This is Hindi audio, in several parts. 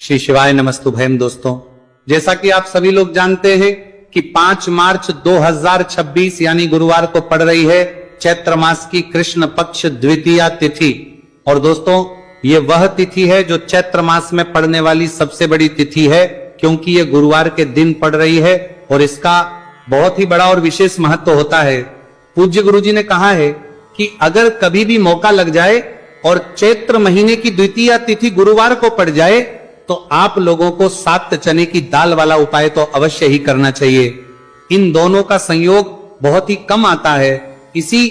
श्री शिवाय नमस्तुभयम। दोस्तों, जैसा कि आप सभी लोग जानते हैं कि 5 मार्च 2026 यानी गुरुवार को पड़ रही है चैत्र मास की कृष्ण पक्ष द्वितीया तिथि। और दोस्तों, ये वह तिथि है जो चैत्र मास में पड़ने वाली सबसे बड़ी तिथि है, क्योंकि ये गुरुवार के दिन पड़ रही है और इसका बहुत ही बड़ा और विशेष महत्व होता है। पूज्य गुरुजी ने कहा है कि अगर कभी भी मौका लग जाए और चैत्र महीने की द्वितीया तिथि गुरुवार को पड़ जाए तो आप लोगों को 7 चने की दाल वाला उपाय तो अवश्य ही करना चाहिए। इन दोनों का संयोग बहुत ही कम आता है। इसी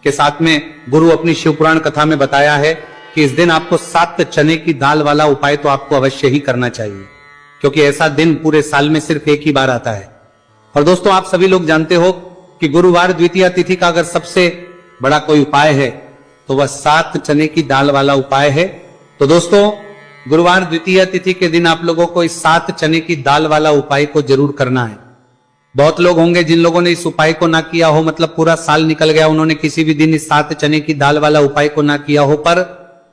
के साथ में गुरु अपनी शिवपुराण कथा में बताया है कि इस दिन आपको 7 चने की दाल वाला उपाय तो आपको अवश्य ही करना चाहिए, क्योंकि ऐसा दिन पूरे साल में सिर्फ एक ही बार आता है। और दोस्तों, आप सभी लोग जानते हो कि गुरुवार द्वितीया तिथि का अगर सबसे बड़ा कोई उपाय है तो वह 7 चने की दाल वाला उपाय है। तो दोस्तों, गुरुवार द्वितीया तिथि के दिन आप लोगों को इस 7 चने की दाल वाला उपाय को जरूर करना है। बहुत लोग होंगे जिन लोगों ने इस उपाय को ना किया हो, मतलब पूरा साल निकल गया, उन्होंने किसी भी दिन इस 7 चने की दाल वाला उपाय को ना किया हो। पर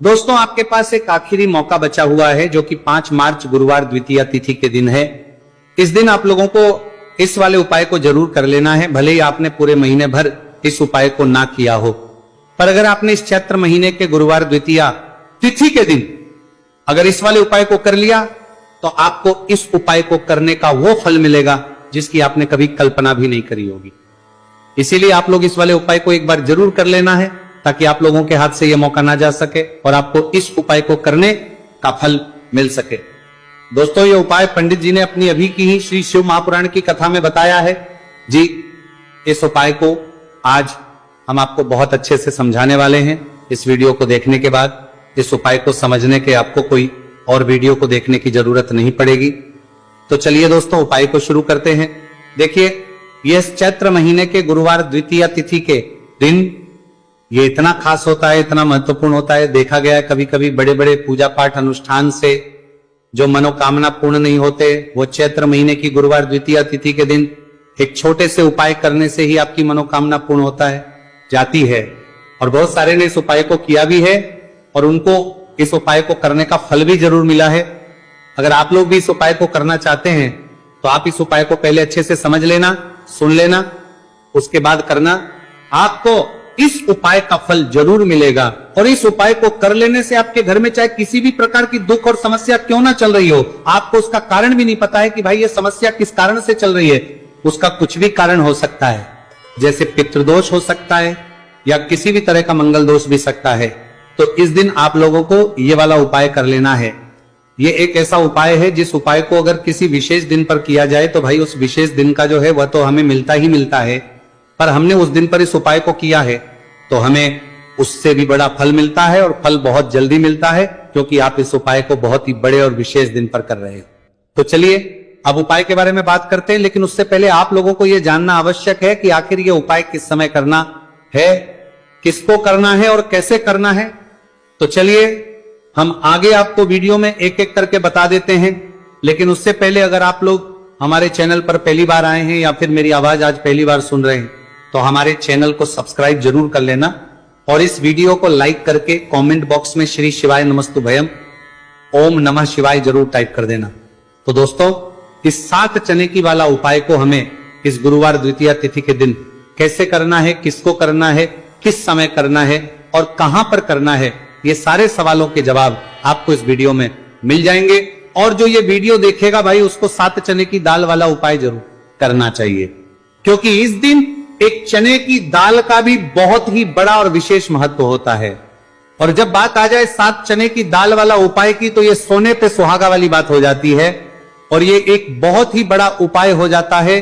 दोस्तों, आपके पास एक आखिरी मौका बचा हुआ है जो कि 5 मार्च गुरुवार द्वितीया तिथि के दिन है। इस दिन आप लोगों को इस वाले उपाय को जरूर कर लेना है, भले ही आपने पूरे महीने भर इस उपाय को ना किया हो। पर अगर आपने इस चैत्र महीने के गुरुवार द्वितीया तिथि के दिन अगर इस वाले उपाय को कर लिया तो आपको इस उपाय को करने का वो फल मिलेगा जिसकी आपने कभी कल्पना भी नहीं करी होगी। इसीलिए आप लोग इस वाले उपाय को एक बार जरूर कर लेना है, ताकि आप लोगों के हाथ से यह मौका ना जा सके और आपको इस उपाय को करने का फल मिल सके। दोस्तों, यह उपाय पंडित जी ने अपनी अभी की ही श्री शिव महापुराण की कथा में बताया है जी। इस उपाय को आज हम आपको बहुत अच्छे से समझाने वाले हैं। इस वीडियो को देखने के बाद इस उपाय को समझने के आपको कोई और वीडियो को देखने की जरूरत नहीं पड़ेगी। तो चलिए दोस्तों, उपाय को शुरू करते हैं। देखिए, यह चैत्र महीने के गुरुवार द्वितीया तिथि के दिन ये इतना खास होता है, इतना महत्वपूर्ण होता है। देखा गया है कभी कभी बड़े बड़े पूजा पाठ अनुष्ठान से जो मनोकामना पूर्ण नहीं होते, वो चैत्र महीने की गुरुवार द्वितीया तिथि के दिन एक छोटे से उपाय करने से ही आपकी मनोकामना पूर्ण होता है, जाती है। और बहुत सारे ने इस उपाय को किया भी है और उनको इस उपाय को करने का फल भी जरूर मिला है। अगर आप लोग भी इस उपाय को करना चाहते हैं तो आप इस उपाय को पहले अच्छे से समझ लेना, सुन लेना, उसके बाद करना। आपको इस उपाय का फल जरूर मिलेगा। और इस उपाय को कर लेने से आपके घर में चाहे किसी भी प्रकार की दुख और समस्या क्यों ना चल रही हो, आपको उसका कारण भी नहीं पता है कि भाई ये समस्या किस कारण से चल रही है, उसका कुछ भी कारण हो सकता है। जैसे पितृदोष हो सकता है या किसी भी तरह का मंगल दोष भी सकता है। तो इस दिन आप लोगों को ये वाला उपाय कर लेना है। ये एक ऐसा उपाय है जिस उपाय को अगर किसी विशेष दिन पर किया जाए तो भाई उस विशेष दिन का जो है वह तो हमें मिलता ही मिलता है। पर हमने उस दिन पर इस उपाय को किया है तो हमें उससे भी बड़ा फल मिलता है, और फल बहुत जल्दी मिलता है, क्योंकि आप इस उपाय को बहुत ही बड़े और विशेष दिन पर कर रहे हो। तो चलिए अब उपाय के बारे में बात करते हैं, लेकिन उससे पहले आप लोगों को यह जानना आवश्यक है कि आखिर ये उपाय किस समय करना है, किसको करना है और कैसे करना है। तो चलिए हम आगे आपको वीडियो में एक एक करके बता देते हैं। लेकिन उससे पहले अगर आप लोग हमारे चैनल पर पहली बार आए हैं या फिर मेरी आवाज आज पहली बार सुन रहे हैं तो हमारे चैनल को सब्सक्राइब जरूर कर लेना और इस वीडियो को लाइक करके कमेंट बॉक्स में श्री शिवाय नमस्तुभयम ओम नमः शिवाय जरूर टाइप कर देना। तो दोस्तों, इस 7 चने की वाला उपाय को हमें इस गुरुवार द्वितीया तिथि के दिन कैसे करना है, किसको करना है, किस समय करना है और कहां पर करना है, ये सारे सवालों के जवाब आपको इस वीडियो में मिल जाएंगे। और जो ये वीडियो देखेगा भाई उसको 7 चने की दाल वाला उपाय जरूर करना चाहिए, क्योंकि इस दिन एक चने की दाल का भी बहुत ही बड़ा और विशेष महत्व होता है। और जब बात आ जाए 7 चने की दाल वाला उपाय की तो ये सोने पे सुहागा वाली बात हो जाती है और ये एक बहुत ही बड़ा उपाय हो जाता है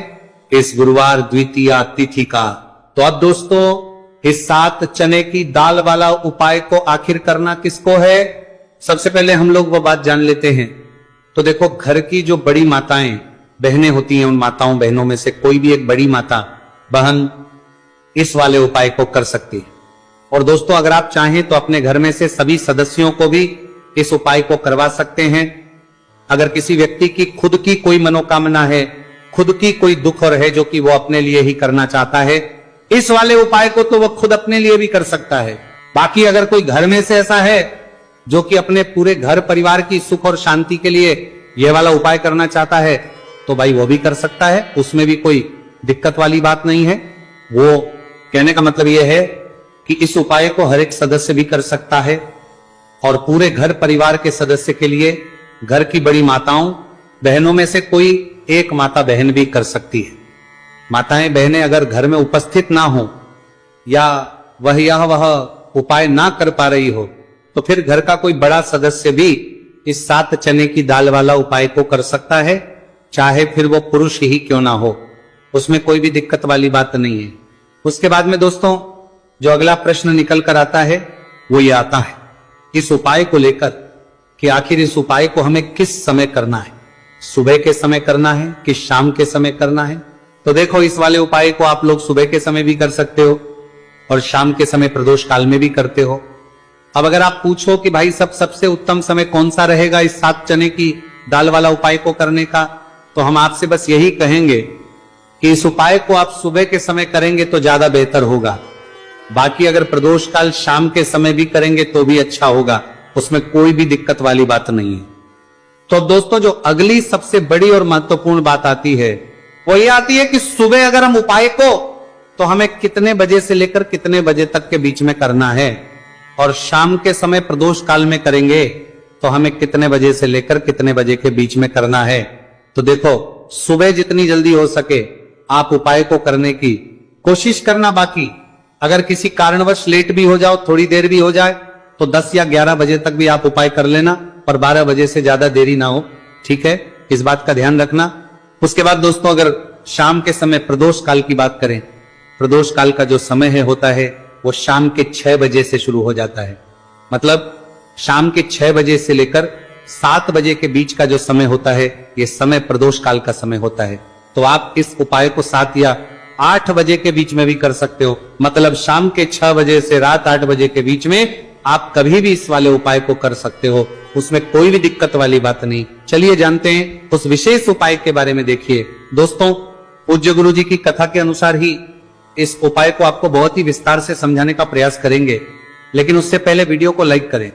इस गुरुवार द्वितीया तिथि का। तो अब दोस्तों, इस 7 चने की दाल वाला उपाय को आखिर करना किसको है, सबसे पहले हम लोग वो बात जान लेते हैं। तो देखो, घर की जो बड़ी माताएं बहनें होती हैं, उन माताओं बहनों में से कोई भी एक बड़ी माता बहन इस वाले उपाय को कर सकती है। और दोस्तों, अगर आप चाहें तो अपने घर में से सभी सदस्यों को भी इस उपाय को करवा सकते हैं। अगर किसी व्यक्ति की खुद की कोई मनोकामना है, खुद की कोई दुख और है जो कि वो अपने लिए ही करना चाहता है, इस वाले उपाय को तो वो खुद अपने लिए भी कर सकता है। बाकी अगर कोई घर में से ऐसा है जो कि अपने पूरे घर परिवार की सुख और शांति के लिए यह वाला उपाय करना चाहता है तो भाई वो भी कर सकता है, उसमें भी कोई दिक्कत वाली बात नहीं है। वो कहने का मतलब यह है कि इस उपाय को हर एक सदस्य भी कर सकता है और पूरे घर परिवार के सदस्य के लिए घर की बड़ी माताओं बहनों में से कोई एक माता बहन भी कर सकती है। माताएं बहनें अगर घर में उपस्थित ना हो या वह उपाय ना कर पा रही हो तो फिर घर का कोई बड़ा सदस्य भी इस 7 चने की दाल वाला उपाय को कर सकता है, चाहे फिर वो पुरुष ही क्यों ना हो, उसमें कोई भी दिक्कत वाली बात नहीं है। उसके बाद में दोस्तों जो अगला प्रश्न निकल कर आता है वो ये आता है इस उपाय को लेकर कि आखिर इस उपाय को हमें किस समय करना है, सुबह के समय करना है कि शाम के समय करना है। तो देखो इस वाले उपाय को आप लोग सुबह के समय भी कर सकते हो और शाम के समय प्रदोष काल में भी करते हो। अब अगर आप पूछो कि भाई सबसे उत्तम समय कौन सा रहेगा इस 7 चने की दाल वाला उपाय को करने का, तो हम आपसे बस यही कहेंगे कि इस उपाय को आप सुबह के समय करेंगे तो ज्यादा बेहतर होगा। बाकी अगर प्रदोष काल शाम के समय भी करेंगे तो भी अच्छा होगा, उसमें कोई भी दिक्कत वाली बात नहीं है। तो दोस्तों जो अगली सबसे बड़ी और महत्वपूर्ण बात आती है वो ये आती है कि सुबह अगर हम उपाय को तो हमें कितने बजे से लेकर कितने बजे तक के बीच में करना है और शाम के समय प्रदोष काल में करेंगे तो हमें कितने बजे से लेकर कितने बजे के बीच में करना है। तो देखो सुबह जितनी जल्दी हो सके आप उपाय को करने की कोशिश करना। बाकी अगर किसी कारणवश लेट भी हो जाओ, थोड़ी देर भी हो जाए तो 10 या 11 बजे तक भी आप उपाय कर लेना, पर 12 बजे से ज्यादा देरी ना हो, ठीक है, इस बात का ध्यान रखना। उसके बाद दोस्तों अगर शाम के समय प्रदोष काल की बात करें, प्रदोष काल का जो समय है होता है वो शाम के 6 बजे से शुरू हो जाता है। मतलब शाम के 6 बजे से लेकर 7 बजे के बीच का जो समय होता है ये समय प्रदोष काल का समय होता है। तो आप इस उपाय को 7 या 8 बजे के बीच में भी कर सकते हो। मतलब शाम के 6 बजे से रात 8 बजे के बीच में आप कभी भी इस वाले उपाय को कर सकते हो, उसमें कोई भी दिक्कत वाली बात नहीं। चलिए जानते हैं उस विशेष उपाय के बारे में। देखिए दोस्तों पूज्य गुरु जी की कथा के अनुसार ही इस उपाय को आपको बहुत ही विस्तार से समझाने का प्रयास करेंगे, लेकिन उससे पहले वीडियो को लाइक करें।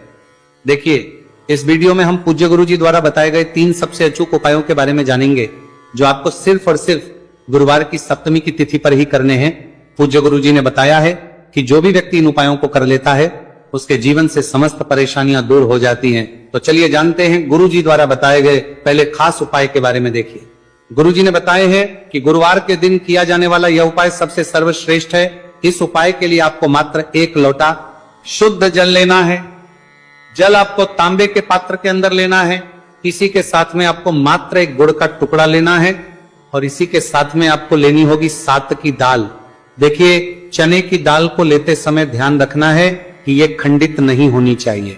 देखिए इस वीडियो में हम पूज्य गुरु जी द्वारा बताए गए 3 सबसे अचूक उपायों के बारे में जानेंगे जो आपको सिर्फ और सिर्फ गुरुवार की सप्तमी की तिथि पर ही करने हैं। पूज्य गुरु जी ने बताया है कि जो भी व्यक्ति इन उपायों को कर लेता है उसके जीवन से समस्त परेशानियां दूर हो जाती हैं। तो चलिए जानते हैं गुरु जी द्वारा बताए गए पहले खास उपाय के बारे में। देखिए गुरु जी ने बताए हैं कि गुरुवार के दिन किया जाने वाला यह उपाय सबसे सर्वश्रेष्ठ है। इस उपाय के लिए आपको मात्र 1 लोटा शुद्ध जल लेना है। जल आपको तांबे के पात्र के अंदर लेना है। इसी के साथ में आपको मात्र 1 गुड़ का टुकड़ा लेना है और इसी के साथ में आपको लेनी होगी 7 की दाल। देखिए चने की दाल को लेते समय ध्यान रखना है कि ये खंडित नहीं होनी चाहिए।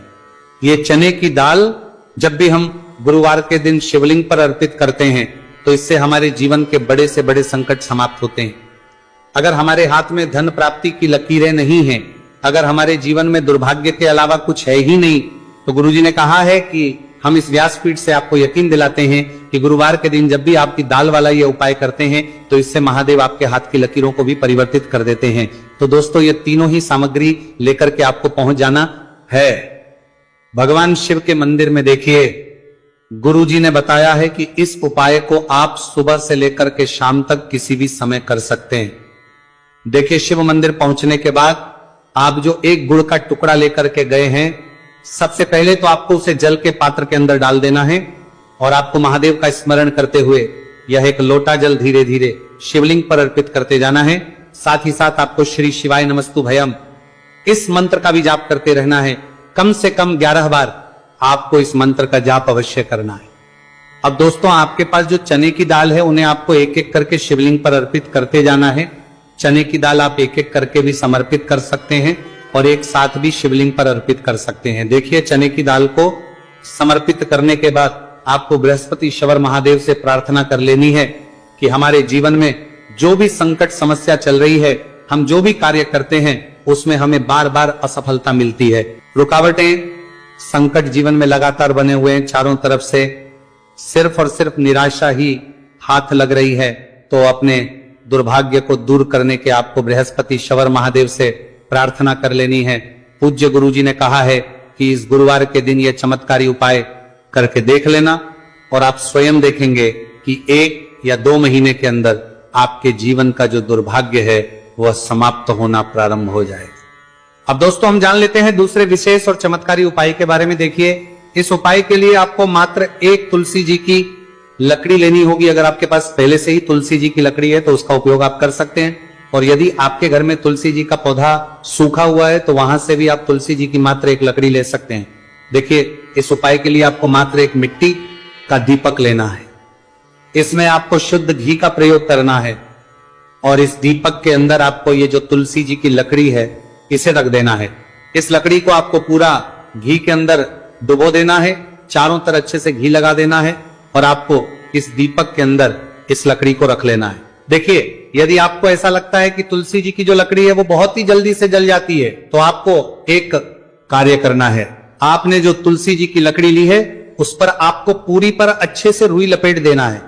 ये चने की दाल जब भी हम गुरुवार के दिन शिवलिंग पर अर्पित करते हैं तो इससे हमारे जीवन के बड़े से बड़े संकट समाप्त होते हैं। अगर हमारे हाथ में धन प्राप्ति की लकीरें नहीं हैं, अगर हमारे जीवन में दुर्भाग्य के अलावा कुछ है ही नहीं, तो गुरुजी ने कहा है कि हम इस व्यासपीठ से आपको यकीन दिलाते हैं कि गुरुवार के दिन जब भी आपकी दाल वाला ये उपाय करते हैं तो इससे महादेव आपके हाथ की लकीरों को भी परिवर्तित कर देते हैं। तो दोस्तों ये तीनों ही सामग्री लेकर के आपको पहुंच जाना है भगवान शिव के मंदिर में। देखिए गुरुजी ने बताया है कि इस उपाय को आप सुबह से लेकर के शाम तक किसी भी समय कर सकते हैं। देखिए शिव मंदिर पहुंचने के बाद आप जो 1 गुड़ का टुकड़ा लेकर के गए हैं, सबसे पहले तो आपको उसे जल के पात्र के अंदर डाल देना है और आपको महादेव का स्मरण करते हुए यह 1 लोटा जल धीरे धीरे शिवलिंग पर अर्पित करते जाना है। साथ ही साथ आपको श्री शिवाय नमस्तु भयम इस मंत्र का भी जाप करते रहना है। कम से कम 11 बार आपको इस मंत्र का जाप अवश्य करना है। अब दोस्तों आपके पास जो चने की दाल है उन्हें आपको एक एक करके शिवलिंग पर अर्पित करते जाना है। चने की दाल आप एक एक करके भी समर्पित कर सकते हैं और एक साथ भी शिवलिंग पर अर्पित कर सकते हैं। देखिए चने की दाल को समर्पित करने के बाद आपको बृहस्पति शवर महादेव से प्रार्थना कर लेनी है कि हमारे जीवन में जो भी संकट समस्या चल रही है, हम जो भी कार्य करते हैं उसमें हमें बार बार असफलता मिलती है। रुकावटें संकट जीवन में लगातार बने हुए हैं, चारों तरफ से सिर्फ और सिर्फ निराशा ही हाथ लग रही है। तो अपने दुर्भाग्य को दूर करने के आपको बृहस्पति शवर महादेव से प्रार्थना कर लेनी है। पूज्य गुरुजी ने कहा है कि इस गुरुवार के दिन ये चमत्कारी उपाय करके देख लेना और आप स्वयं देखेंगे कि 1 या 2 महीने के अंदर आपके जीवन का जो दुर्भाग्य है वह समाप्त होना प्रारंभ हो जाएगा। अब दोस्तों हम जान लेते हैं दूसरे विशेष और चमत्कारी उपाय के बारे में। देखिए, इस उपाय के लिए आपको मात्र 1 तुलसी जी की लकड़ी लेनी होगी। अगर आपके पास पहले से ही तुलसी जी की लकड़ी है तो उसका उपयोग आप कर सकते हैं, और यदि आपके घर में तुलसी जी का पौधा सूखा हुआ है तो वहां से भी आप तुलसी जी की मात्र 1 लकड़ी ले सकते हैं। देखिए, इस उपाय के लिए आपको मात्र 1 मिट्टी का दीपक लेना है। इसमें आपको शुद्ध घी का प्रयोग करना है और इस दीपक के अंदर आपको ये जो तुलसी जी की लकड़ी है इसे रख देना है। इस लकड़ी को आपको पूरा घी के अंदर डुबो देना है, चारों तरफ अच्छे से घी लगा देना है और आपको इस दीपक के अंदर इस लकड़ी को रख लेना है। देखिए, यदि आपको ऐसा लगता है कि तुलसी जी की जो लकड़ी है वो बहुत ही जल्दी से जल जाती है तो आपको एक कार्य करना है। आपने जो तुलसी जी की लकड़ी ली है उस पर आपको पूरी पर अच्छे से रुई लपेट देना है,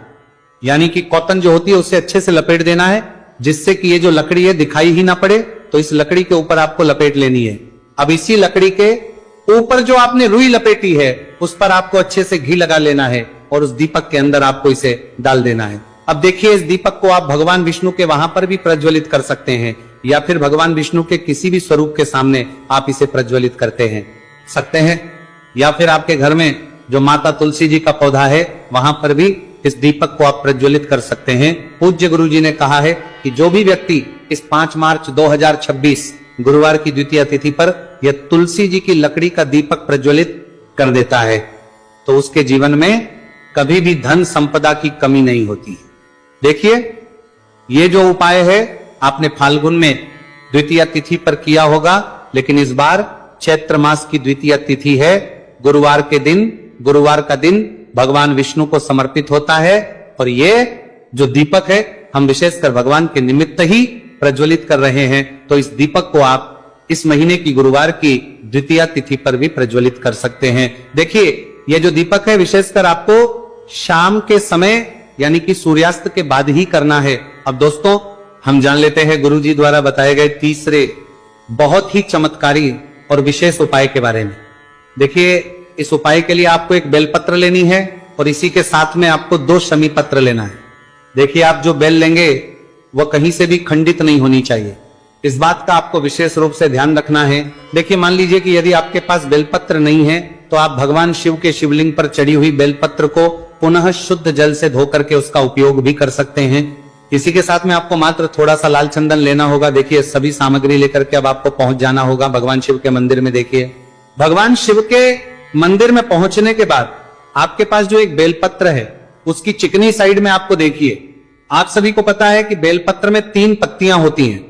यानी कि कॉटन जो होती है उसे अच्छे से लपेट देना है, जिससे कि ये जो लकड़ी है दिखाई ही ना पड़े। तो इस लकड़ी के ऊपर आपको लपेट लेनी है। अब इसी लकड़ी के ऊपर जो आपने रुई लपेटी है उस पर आपको अच्छे से घी लगा लेना है और उस दीपक के अंदर आपको इसे डाल देना है। अब देखिए, इस दीपक को आप भगवान विष्णु के वहां पर भी प्रज्वलित कर सकते हैं या फिर भगवान विष्णु के किसी भी स्वरूप के सामने आप इसे प्रज्वलित करते सकते हैं, या फिर आपके घर में जो माता तुलसी जी का पौधा है वहां पर भी इस दीपक को आप प्रज्वलित कर सकते हैं। पूज्य गुरु जी ने कहा है कि जो भी व्यक्ति इस 5 मार्च 2026 गुरुवार की द्वितीय तिथि पर यह तुलसी जी की लकड़ी का दीपक प्रज्वलित कर देता है तो उसके जीवन में कभी भी धन संपदा की कमी नहीं होती। देखिए, ये जो उपाय है आपने फाल्गुन में द्वितीय तिथि पर किया होगा, लेकिन इस बार चैत्र मास की द्वितीय तिथि है। गुरुवार के दिन, गुरुवार का दिन भगवान विष्णु को समर्पित होता है और ये जो दीपक है हम विशेषकर भगवान के निमित्त ही प्रज्वलित कर रहे हैं। तो इस दीपक को आप इस महीने की गुरुवार की द्वितीय तिथि पर भी प्रज्वलित कर सकते हैं। देखिए, ये जो दीपक है विशेषकर आपको शाम के समय यानी कि सूर्यास्त के बाद ही करना है। अब दोस्तों हम जान लेते हैं गुरु जी द्वारा बताए गए तीसरे बहुत ही चमत्कारी और विशेष उपाय के बारे में। देखिए, इस उपाय के लिए आपको एक बेलपत्र लेनी है और इसी के साथ में आपको 2 शमी पत्र लेना है। देखिए, आप जो बेल लेंगे वह कहीं से भी खंडित नहीं होनी चाहिए, इस बात का आपको विशेष रूप से ध्यान रखना है। देखिए, मान लीजिए कि यदि आपके पास बेलपत्र नहीं है तो आप भगवान शिव के शिवलिंग पर चढ़ी हुई बेलपत्र को पुनः शुद्ध जल से धो करके उसका उपयोग भी कर सकते हैं। इसी के साथ में आपको मात्र थोड़ा सा लाल चंदन लेना होगा। देखिए, सभी सामग्री लेकर के अब आपको पहुंच जाना होगा भगवान शिव के मंदिर में। देखिए, भगवान शिव के मंदिर में पहुंचने के बाद आपके पास जो एक बेलपत्र है उसकी चिकनी साइड में आपको देखिए, आप सभी को पता है कि बेलपत्र में 3 पत्तियां होती हैं।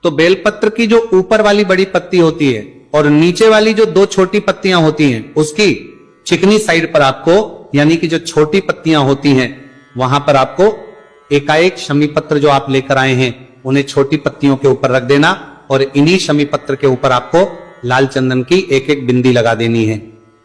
तो बेलपत्र की जो ऊपर वाली बड़ी पत्ती होती है और नीचे वाली जो 2 छोटी पत्तियां होती हैं उसकी चिकनी साइड पर आपको, यानी कि जो छोटी पत्तियां होती हैं वहां पर आपको एकाएक शमी पत्र जो आप लेकर आए हैं उन्हें छोटी पत्तियों के ऊपर रख देना और इन्हीं शमी पत्र के ऊपर आपको लाल चंदन की 1-1 बिंदी लगा देनी है।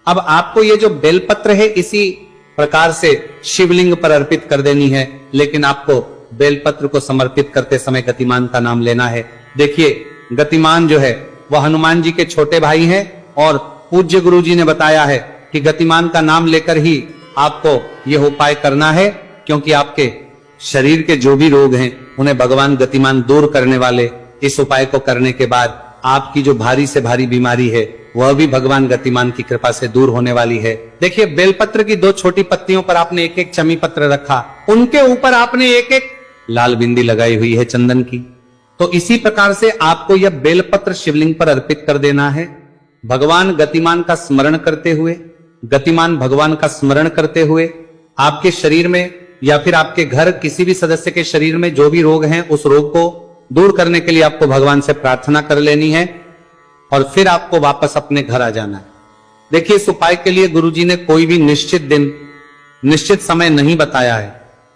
अब आपको ये जो बेलपत्र है इसी प्रकार से शिवलिंग पर अर्पित कर देनी है, लेकिन आपको बेलपत्र को समर्पित करते समय गतिमान का नाम लेना है। देखिए, गतिमान जो है वह हनुमान जी के छोटे भाई हैं और पूज्य गुरु जी ने बताया है कि गतिमान का नाम लेकर ही आपको यह उपाय करना है, क्योंकि आपके शरीर के जो भी रोग हैं उन्हें भगवान गतिमान दूर करने वाले। इस उपाय को करने के बाद आपकी जो भारी से भारी बीमारी है वह भी भगवान गतिमान की कृपा से दूर होने वाली है। देखिए, बेलपत्र की 2 छोटी पत्तियों पर आपने 1-1 चमी पत्र रखा, उनके ऊपर आपने 1-1 लाल बिंदी लगाई हुई है चंदन की। तो इसी प्रकार से आपको यह बेलपत्र शिवलिंग पर अर्पित कर देना है। भगवान गतिमान का स्मरण करते हुए, गतिमान भगवान का स्मरण करते हुए आपके शरीर में या फिर आपके घर किसी भी सदस्य के शरीर में जो भी रोग हैं उस रोग को दूर करने के लिए आपको भगवान से प्रार्थना कर लेनी है और फिर आपको वापस अपने घर आ जाना है। देखिए, इस उपाय के लिए गुरुजी ने कोई भी निश्चित दिन, निश्चित समय नहीं बताया है,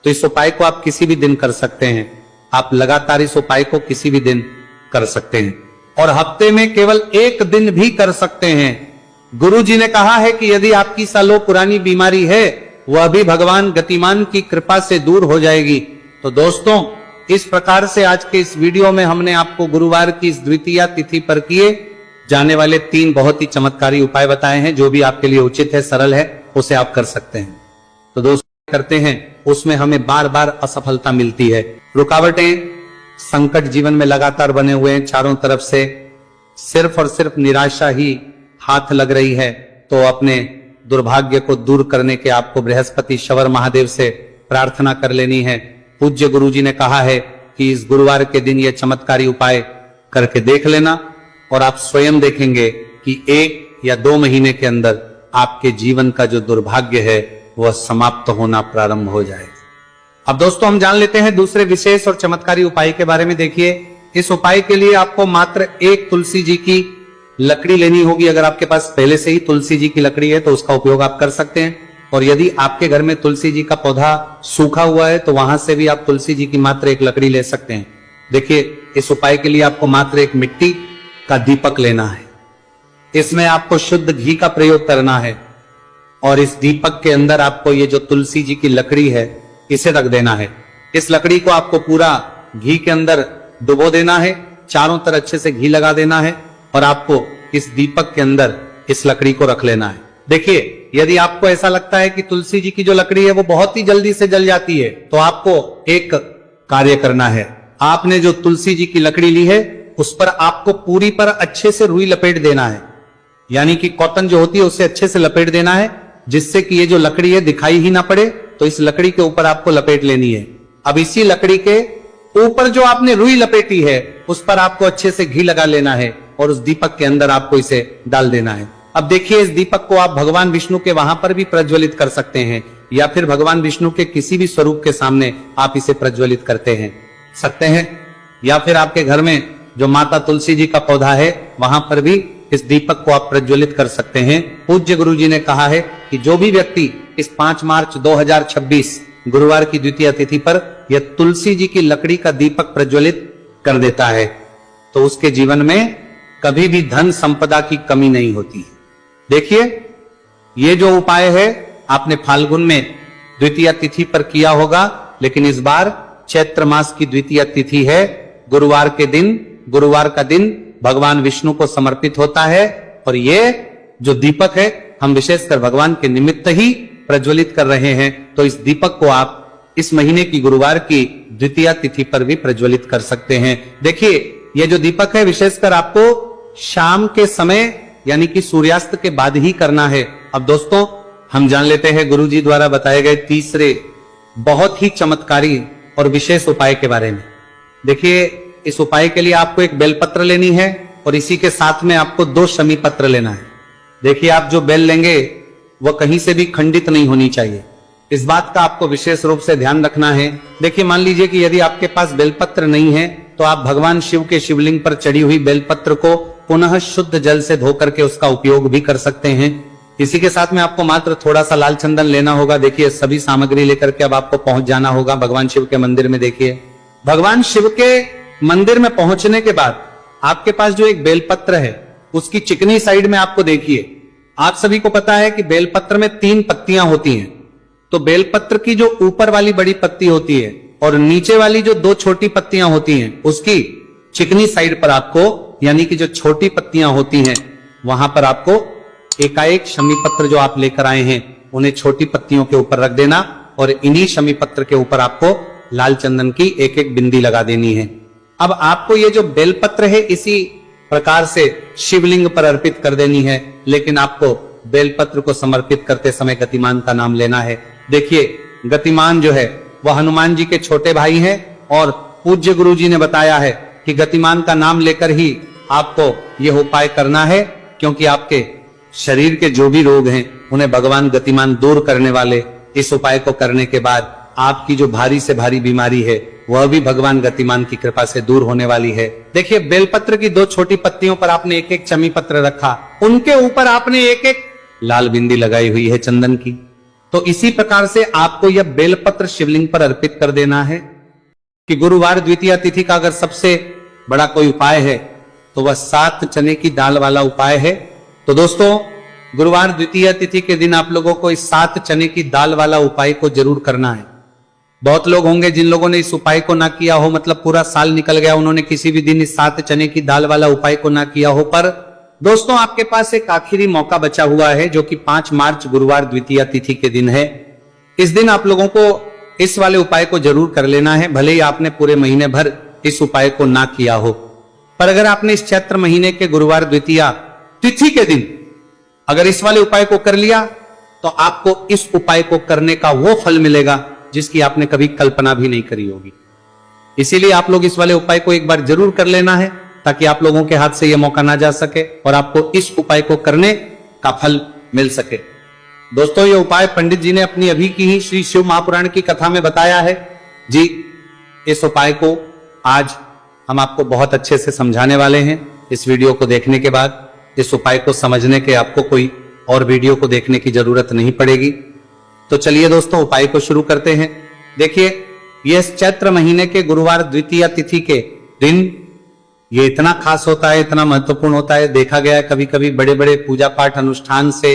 तो इस उपाय को आप किसी भी दिन कर सकते हैं। आप लगातार इस उपाय को किसी भी दिन कर सकते हैं और हफ्ते में केवल 1 दिन भी कर सकते हैं। गुरुजी ने कहा है कि यदि आपकी सालों पुरानी बीमारी है वह भी भगवान गतिमान की कृपा से दूर हो जाएगी। तो दोस्तों, इस प्रकार से आज के इस वीडियो में हमने आपको गुरुवार की इस द्वितीय तिथि पर किए जाने वाले 3 बहुत ही चमत्कारी उपाय बताए हैं, जो भी आपके लिए उचित है, सरल है, उसे आप कर सकते हैं। तो दोस्तों करते हैं, उसमें हमें बार बार असफलता मिलती है, रुकावटें, संकट जीवन में लगातार बने हुए हैं, चारों तरफ से सिर्फ और सिर्फ निराशा ही हाथ लग रही है। तो अपने दुर्भाग्य को दूर करने के आपको बृहस्पति शवर महादेव से प्रार्थना कर लेनी है। पूज्य गुरुजी ने कहा है कि इस गुरुवार के दिन यह चमत्कारी उपाय करके देख लेना और आप स्वयं देखेंगे कि 1 या 2 महीने के अंदर आपके जीवन का जो दुर्भाग्य है वह समाप्त होना प्रारंभ हो जाएगा। अब दोस्तों हम जान लेते हैं दूसरे विशेष और चमत्कारी उपाय के बारे में। देखिए, इस उपाय के लिए आपको मात्र 1 तुलसी जी की लकड़ी लेनी होगी। अगर आपके पास पहले से ही तुलसी जी की लकड़ी है तो उसका उपयोग आप कर सकते हैं, और यदि आपके घर में तुलसी जी का पौधा सूखा हुआ है तो वहां से भी आप तुलसी जी की मात्र 1 लकड़ी ले सकते हैं। देखिए, इस उपाय के लिए आपको मात्र 1 मिट्टी का दीपक लेना है। इसमें आपको शुद्ध घी का प्रयोग करना है और इस दीपक के अंदर आपको ये जो तुलसी जी की लकड़ी है इसे रख देना है। इस लकड़ी को आपको पूरा घी के अंदर डुबो देना है, चारों तरफ अच्छे से घी लगा देना है और आपको इस दीपक के अंदर इस लकड़ी को रख लेना है। देखिए, यदि आपको ऐसा लगता है कि तुलसी जी की जो लकड़ी है वो बहुत ही जल्दी से जल जाती है, तो आपको एक कार्य करना है। आपने जो तुलसी जी की लकड़ी ली है उस पर आपको पूरी पर अच्छे से रुई लपेट देना है, यानी कि कॉटन जो होती है उसे अच्छे से लपेट देना है, जिससे कि ये जो लकड़ी है दिखाई ही ना पड़े। तो इस लकड़ी के ऊपर आपको लपेट लेनी है। अब इसी लकड़ी के ऊपर जो आपने रुई लपेटी है उस पर आपको अच्छे से घी लगा लेना है और उस दीपक के अंदर आपको इसे डाल देना है। अब देखिए, इस दीपक को आप भगवान विष्णु के वहां पर भी प्रज्वलित कर सकते हैं, या फिर भगवान विष्णु के किसी भी स्वरूप के सामने आप इसे प्रज्वलित करते सकते हैं, या फिर आपके घर में जो माता तुलसी जी का पौधा है वहां पर भी इस दीपक को आप प्रज्वलित कर सकते हैं। पूज्य गुरु जी ने कहा है कि जो भी व्यक्ति इस 5 मार्च 2026 गुरुवार की द्वितीय तिथि पर यह तुलसी जी की लकड़ी का दीपक प्रज्वलित कर देता है तो उसके जीवन में कभी भी धन संपदा की कमी नहीं होती। देखिए, ये जो उपाय है आपने फाल्गुन में द्वितीय तिथि पर किया होगा, लेकिन इस बार चैत्र मास की द्वितीय तिथि है, गुरुवार के दिन, गुरुवार का दिन भगवान विष्णु को समर्पित होता है और ये जो दीपक है हम विशेषकर भगवान के निमित्त ही प्रज्वलित कर रहे हैं। तो इस दीपक को आप इस महीने की गुरुवार की द्वितीय तिथि पर भी प्रज्वलित कर सकते हैं। देखिए, यह जो दीपक है विशेषकर आपको शाम के समय यानी कि सूर्यास्त के बाद ही करना है। अब दोस्तों हम जान लेते हैं गुरुजी द्वारा बताए गए तीसरे बहुत ही चमत्कारी और विशेष उपाय के बारे में। देखिए, इस उपाय के लिए आपको एक बेलपत्र लेनी है और इसी के साथ में आपको 2 शमी पत्र लेना है। देखिए, आप जो बेल लेंगे वह कहीं से भी खंडित नहीं होनी चाहिए, इस बात का आपको विशेष रूप से ध्यान रखना है। देखिए, मान लीजिए कि यदि आपके पास बेलपत्र नहीं है तो आप भगवान शिव के शिवलिंग पर चढ़ी हुई बेलपत्र को पुनः शुद्ध जल से धो करके उसका उपयोग भी कर सकते हैं। इसी के साथ में आपको मात्र थोड़ा सा लाल चंदन लेना होगा। देखिए, सभी सामग्री लेकर के अब आपको पहुंच जाना होगा भगवान शिव के मंदिर में। देखिए, भगवान शिव के मंदिर में पहुंचने के बाद आपके पास जो एक बेलपत्र है उसकी चिकनी साइड में आपको देखिए, आप सभी को पता है कि बेलपत्र में 3 पत्तियां होती हैं। तो बेलपत्र की जो ऊपर वाली बड़ी पत्ती होती है और नीचे वाली जो 2 छोटी पत्तियां होती हैं उसकी चिकनी साइड पर आपको, यानी कि जो छोटी पत्तियां होती हैं वहां पर आपको एकाएक शमी पत्र जो आप लेकर आए हैं उन्हें छोटी पत्तियों के ऊपर रख देना और इन्हीं शमी पत्र के ऊपर आपको लाल चंदन की एक बिंदी लगा देनी है। अब आपको ये जो बेलपत्र है इसी प्रकार से शिवलिंग पर अर्पित कर देनी है, लेकिन आपको बेलपत्र को समर्पित करते समय गतिमान का नाम लेना है। देखिए, गतिमान जो है वह हनुमान जी के छोटे भाई हैं और पूज्य गुरु जी ने बताया है कि गतिमान का नाम लेकर ही आपको यह उपाय करना है, क्योंकि आपके शरीर के जो भी रोग हैं उन्हें भगवान गतिमान दूर करने वाले। इस उपाय को करने के बाद आपकी जो भारी से भारी बीमारी है वह भी भगवान गतिमान की कृपा से दूर होने वाली है। देखिए, बेलपत्र की 2 छोटी पत्तियों पर आपने एक चमी पत्र रखा, उनके ऊपर आपने एक लाल बिंदी लगाई हुई है चंदन की। तो इसी प्रकार से आपको यह बेलपत्र शिवलिंग पर अर्पित कर देना है कि गुरुवार द्वितीय तिथि का अगर सबसे बड़ा कोई उपाय है तो वह 7 चने की दाल वाला उपाय है। तो दोस्तों, गुरुवार द्वितीय तिथि के दिन आप लोगों को इस 7 चने की दाल वाला उपाय को जरूर करना है। बहुत लोग होंगे जिन लोगों ने इस उपाय को ना किया हो, मतलब पूरा साल निकल गया, उन्होंने किसी भी दिन इस 7 चने की दाल वाला उपाय को ना किया हो, पर दोस्तों आपके पास एक आखिरी मौका बचा हुआ है जो कि 5 मार्च गुरुवार द्वितीया तिथि के दिन है। इस दिन आप लोगों को इस वाले उपाय को जरूर कर लेना है, भले ही आपने पूरे महीने भर इस उपाय को ना किया हो। पर अगर आपने इस चैत्र महीने के गुरुवार द्वितीया तिथि के दिन अगर इस वाले उपाय को कर लिया तो आपको इस उपाय को करने का वो फल मिलेगा जिसकी आपने कभी कल्पना भी नहीं करी होगी। इसीलिए आप लोग इस वाले उपाय को एक बार जरूर कर लेना है ताकि आप लोगों के हाथ से यह मौका ना जा सके और आपको इस उपाय को करने का फल मिल सके। दोस्तों ये उपाय पंडित जी ने अपनी अभी की ही श्री शिव महापुराण की कथा में बताया है जी। इस उपाय को आज हम आपको बहुत अच्छे से समझाने वाले हैं। इस वीडियो को देखने के बाद इस उपाय को समझने के आपको कोई और वीडियो को देखने की जरूरत नहीं पड़ेगी। तो चलिए दोस्तों उपाय को शुरू करते हैं। देखिए ये चैत्र महीने के गुरुवार द्वितीया तिथि के दिन ये इतना खास होता है, इतना महत्वपूर्ण होता है। देखा गया है कभी कभी बड़े बड़े पूजा पाठ अनुष्ठान से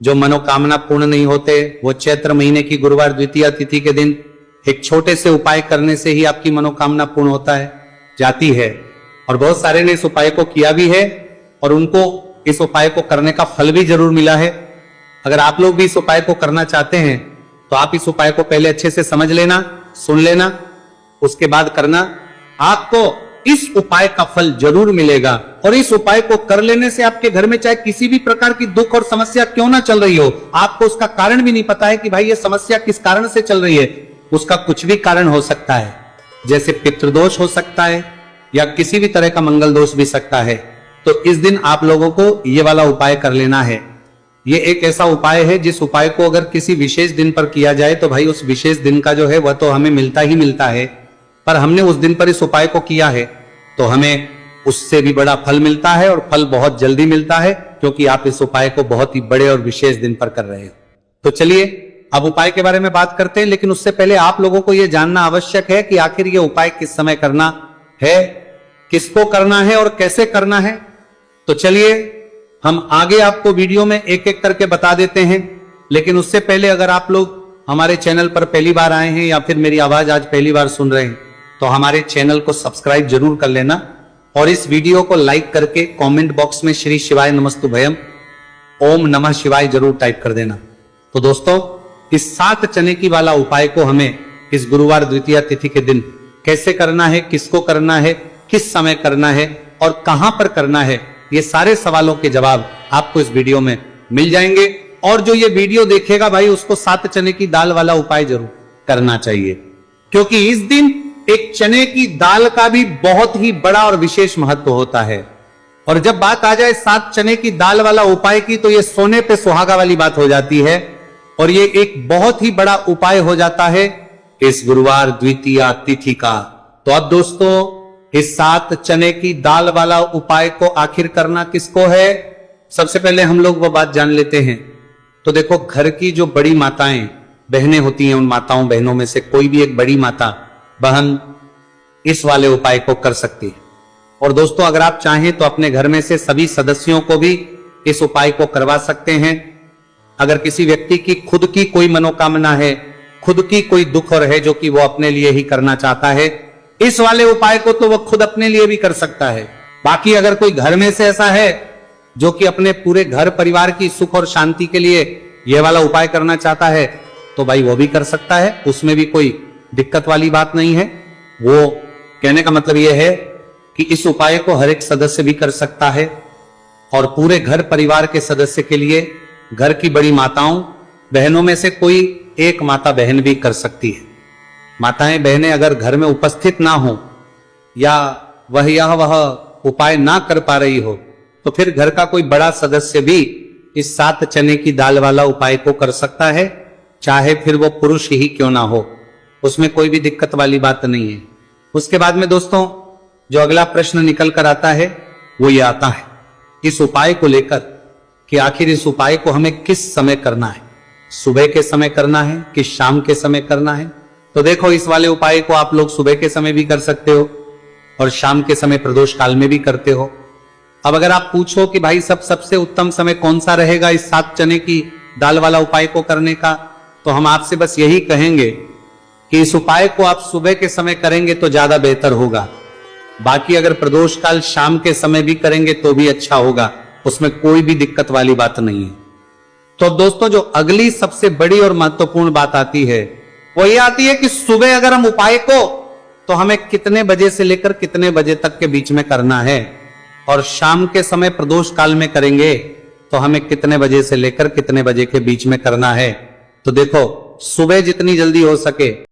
जो मनोकामना पूर्ण नहीं होते, वो चैत्र महीने की गुरुवार द्वितीया तिथि के दिन एक छोटे से उपाय करने से ही आपकी मनोकामना पूर्ण होता है, जाती है। और बहुत सारे ने इस उपाय को किया भी है और उनको इस उपाय को करने का फल भी जरूर मिला है। अगर आप लोग भी इस उपाय को करना चाहते हैं तो आप इस उपाय को पहले अच्छे से समझ लेना, सुन लेना, उसके बाद करना। आपको इस उपाय का फल जरूर मिलेगा और इस उपाय को कर लेने से आपके घर में चाहे किसी भी प्रकार की दुख और समस्या क्यों ना चल रही हो, आपको उसका कारण भी नहीं पता है कि भाई ये समस्या किस कारण से चल रही है, उसका कुछ भी कारण हो सकता है। जैसे पितृदोष हो सकता है या किसी भी तरह का मंगल दोष भी सकता है। तो इस दिन आप लोगों को ये वाला उपाय कर लेना है। ये एक ऐसा उपाय है जिस उपाय को अगर किसी विशेष दिन पर किया जाए तो भाई उस विशेष दिन का जो है वह तो हमें मिलता ही मिलता है, पर हमने उस दिन पर इस उपाय को किया है तो हमें उससे भी बड़ा फल मिलता है और फल बहुत जल्दी मिलता है क्योंकि आप इस उपाय को बहुत ही बड़े और विशेष दिन पर कर रहे हो। तो चलिए अब उपाय के बारे में बात करते हैं, लेकिन उससे पहले आप लोगों को यह जानना आवश्यक है कि आखिर ये उपाय किस समय करना है, किसको करना है और कैसे करना है। तो चलिए हम आगे आपको वीडियो में एक एक करके बता देते हैं, लेकिन उससे पहले अगर आप लोग हमारे चैनल पर पहली बार आए हैं या फिर मेरी आवाज आज पहली बार सुन रहे हैं तो हमारे चैनल को सब्सक्राइब जरूर कर लेना और इस वीडियो को लाइक करके कमेंट बॉक्स में श्री शिवाय नमस्तुभयम ओम नमः शिवाय जरूर टाइप कर देना। तो दोस्तों इस 7 चने की वाला उपाय को हमें इस गुरुवार द्वितीया तिथि के दिन कैसे करना है, किसको करना है, किस समय करना है और कहां पर करना है, ये सारे सवालों के जवाब आपको इस वीडियो में मिल जाएंगे। और जो ये वीडियो देखेगा भाई उसको 7 चने की दाल वाला उपाय जरूर करना चाहिए, क्योंकि इस दिन एक चने की दाल का भी बहुत ही बड़ा और विशेष महत्व होता है। और जब बात आ जाए 7 चने की दाल वाला उपाय की तो ये सोने पे सुहागा वाली बात हो जाती है और ये एक बहुत ही बड़ा उपाय हो जाता है इस गुरुवार द्वितीया तिथि का। तो अब दोस्तों इस 7 चने की दाल वाला उपाय को आखिर करना किसको है, सबसे पहले हम लोग वो बात जान लेते हैं। तो देखो घर की जो बड़ी माताएं बहनें होती हैं, उन माताओं बहनों में से कोई भी एक बड़ी माता बहन इस वाले उपाय को कर सकती है। और दोस्तों अगर आप चाहें तो अपने घर में से सभी सदस्यों को भी इस उपाय को करवा सकते हैं। अगर किसी व्यक्ति की खुद की कोई मनोकामना है, खुद की कोई दुख और है जो कि वो अपने लिए ही करना चाहता है, इस वाले उपाय को तो वो खुद अपने लिए भी कर सकता है। बाकी अगर कोई घर में से ऐसा है जो कि अपने पूरे घर परिवार की सुख और शांति के लिए यह वाला उपाय करना चाहता है तो भाई वो भी कर सकता है, उसमें भी कोई दिक्कत वाली बात नहीं है। वो कहने का मतलब यह है कि इस उपाय को हर एक सदस्य भी कर सकता है और पूरे घर परिवार के सदस्य के लिए घर की बड़ी माताओं बहनों में से कोई एक माता बहन भी कर सकती है। माताएं बहनें अगर घर में उपस्थित ना हो या वह उपाय ना कर पा रही हो तो फिर घर का कोई बड़ा सदस्य भी इस 7 चने की दाल वाला उपाय को कर सकता है, चाहे फिर वो पुरुष ही क्यों ना हो, उसमें कोई भी दिक्कत वाली बात नहीं है। उसके बाद में दोस्तों जो अगला प्रश्न निकल कर आता है वो ये आता है इस उपाय को लेकर कि आखिर इस उपाय को हमें किस समय करना है, सुबह के समय करना है कि शाम के समय करना है। तो देखो इस वाले उपाय को आप लोग सुबह के समय भी कर सकते हो और शाम के समय प्रदोष काल में भी करते हो। अब अगर आप पूछो कि भाई सबसे उत्तम समय कौन सा रहेगा इस 7 चने की दाल वाला उपाय को करने का, तो हम आपसे बस यही कहेंगे कि इस उपाय को आप सुबह के समय करेंगे तो ज्यादा बेहतर होगा, बाकी अगर प्रदोष काल शाम के समय भी करेंगे तो भी अच्छा होगा, उसमें कोई भी दिक्कत वाली बात नहीं है। तो दोस्तों जो अगली सबसे बड़ी और महत्वपूर्ण बात आती है वो ये आती है कि सुबह अगर हम उपाय को तो हमें कितने बजे से लेकर कितने बजे तक के बीच में करना है, और शाम के समय प्रदोष काल में करेंगे तो हमें कितने बजे से लेकर कितने बजे के बीच में करना है। तो देखो, सुबह जितनी जल्दी हो सके